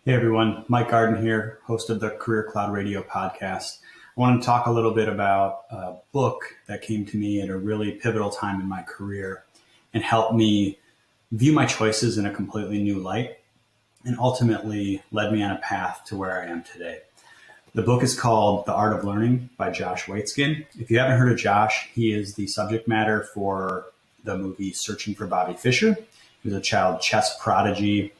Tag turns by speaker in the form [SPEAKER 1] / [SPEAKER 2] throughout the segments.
[SPEAKER 1] Hey everyone, Mike Gardon here, host of the Career Cloud Radio podcast. I want to talk a little bit about a book that came to me at a really pivotal time in my career and helped me view my choices in a completely new light and ultimately led me on a path to where I am today. The book is called The Art of Learning by Josh Waitzkin. If you haven't heard of Josh, he is the subject matter for the movie Searching for Bobby Fischer. He was a child chess prodigy,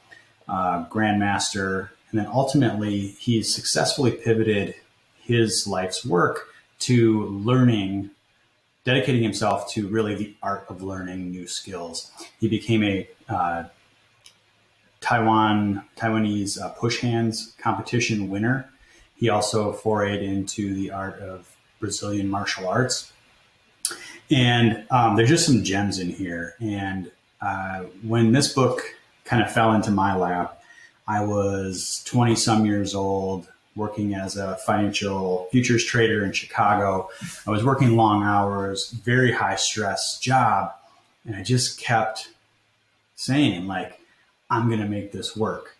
[SPEAKER 1] grandmaster, and then ultimately he's successfully pivoted his life's work to learning, dedicating himself to really the art of learning new skills. He became a Taiwanese push hands competition winner. He also forayed into the art of Brazilian martial arts. And there's just some gems in here. And when this book kind of fell into my lap, I was 20 some years old, working as a financial futures trader in Chicago. I was working long hours, very high stress job. And I just kept saying, like, I'm going to make this work.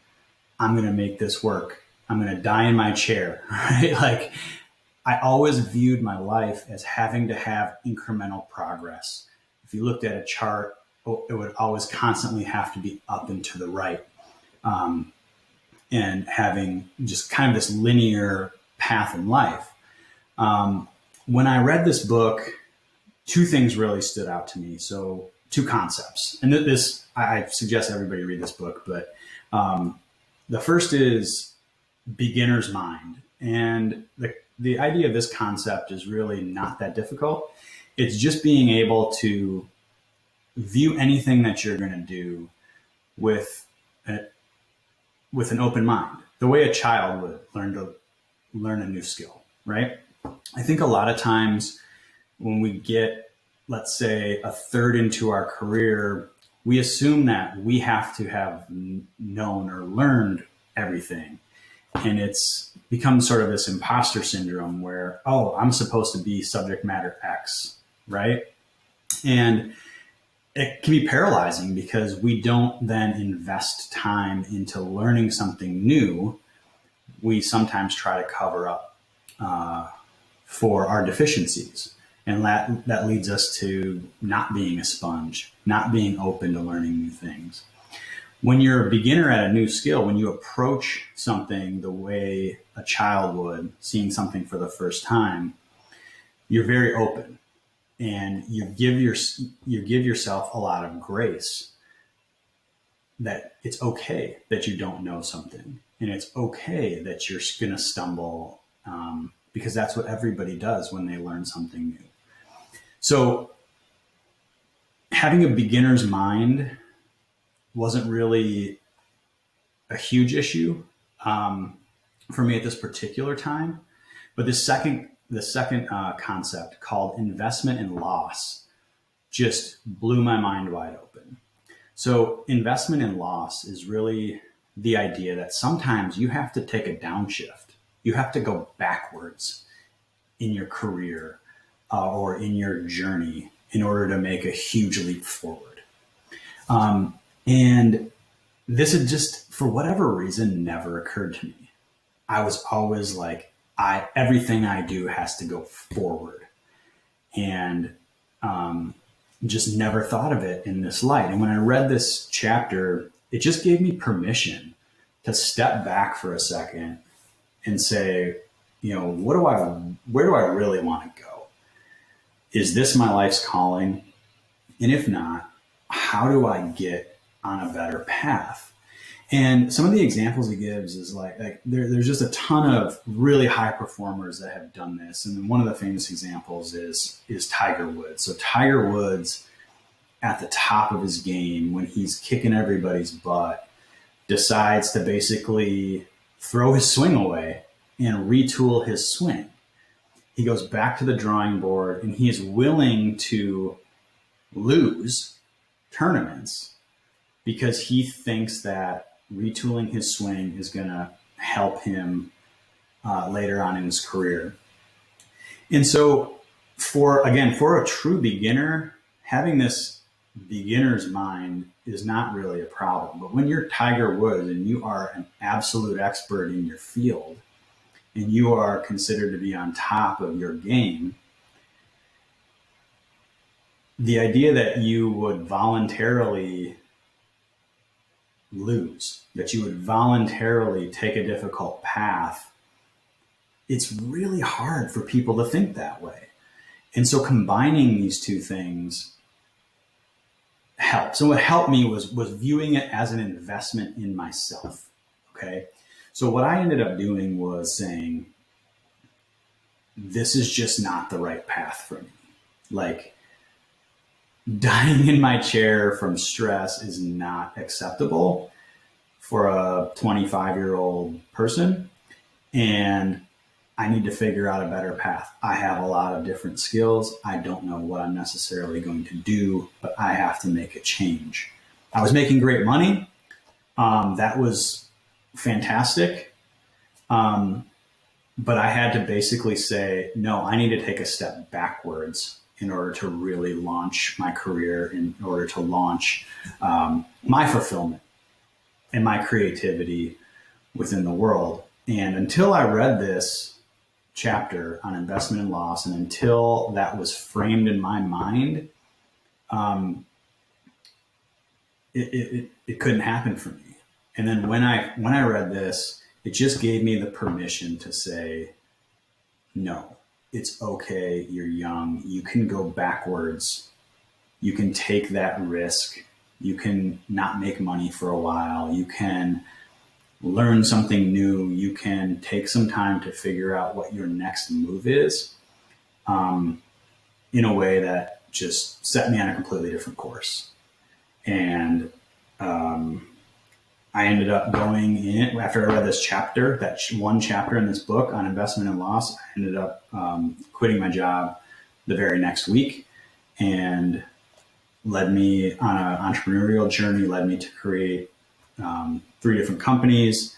[SPEAKER 1] I'm going to make this work. I'm going to die in my chair, right? Like, I always viewed my life as having to have incremental progress. If you looked at a chart, it would always constantly have to be up and to the right, and having just kind of this linear path in life. When I read this book, two things really stood out to me. So two concepts, and this, I suggest everybody read this book, but the first is beginner's mind. And the idea of this concept is really not that difficult. It's just being able to view anything that you're going to do with an open mind, the way a child would learn a new skill, right? I think a lot of times when we get, let's say, a third into our career, we assume that we have to have known or learned everything. And it's become sort of this imposter syndrome where, oh, I'm supposed to be subject matter X, right? And it can be paralyzing because we don't then invest time into learning something new. We sometimes try to cover up for our deficiencies. And that leads us to not being a sponge, not being open to learning new things. When you're a beginner at a new skill, when you approach something the way a child would, seeing something for the first time, you're very open. And you give yourself a lot of grace that it's okay that you don't know something, and it's okay that you're going to stumble, because that's what everybody does when they learn something new. So having a beginner's mind wasn't really a huge issue for me at this particular time, but the second concept, called investment and loss, just blew my mind wide open. So investment and loss is really the idea that sometimes you have to take a downshift. You have to go backwards in your career or in your journey in order to make a huge leap forward. And this had just, for whatever reason, never occurred to me. I was always like, everything I do has to go forward, and just never thought of it in this light. And when I read this chapter, it just gave me permission to step back for a second and say, where do I really want to go? Is this my life's calling? And if not, how do I get on a better path? And some of the examples he gives is like there's just a ton of really high performers that have done this. And one of the famous examples is Tiger Woods. So Tiger Woods, at the top of his game, when he's kicking everybody's butt, decides to basically throw his swing away and retool his swing. He goes back to the drawing board, and he is willing to lose tournaments because he thinks that retooling his swing is going to help him later on in his career. And so for a true beginner, having this beginner's mind is not really a problem. But when you're Tiger Woods and you are an absolute expert in your field and you are considered to be on top of your game, the idea that you would voluntarily lose, that you would voluntarily take a difficult path, it's really hard for people to think that way. And so combining these two things helps. And what helped me was viewing it as an investment in myself. Okay. So what I ended up doing was saying, this is just not the right path for me. Like, dying in my chair from stress is not acceptable for a 25-year-old person. And I need to figure out a better path. I have a lot of different skills. I don't know what I'm necessarily going to do, but I have to make a change. I was making great money. That was fantastic. But I had to basically say, no, I need to take a step backwards in order to really launch my career, in order to launch my fulfillment and my creativity within the world. And until I read this chapter on investment and loss, and until that was framed in my mind, it couldn't happen for me. And then when I read this, it just gave me the permission to say, no, it's okay. You're young. You can go backwards. You can take that risk. You can not make money for a while. You can learn something new. You can take some time to figure out what your next move is, in a way that just set me on a completely different course. And I ended up going in, after I read this chapter, that one chapter in this book on investment and loss, I ended up quitting my job the very next week, and led me on an entrepreneurial journey, led me to create 3 different companies,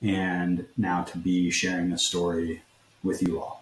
[SPEAKER 1] and now to be sharing this story with you all.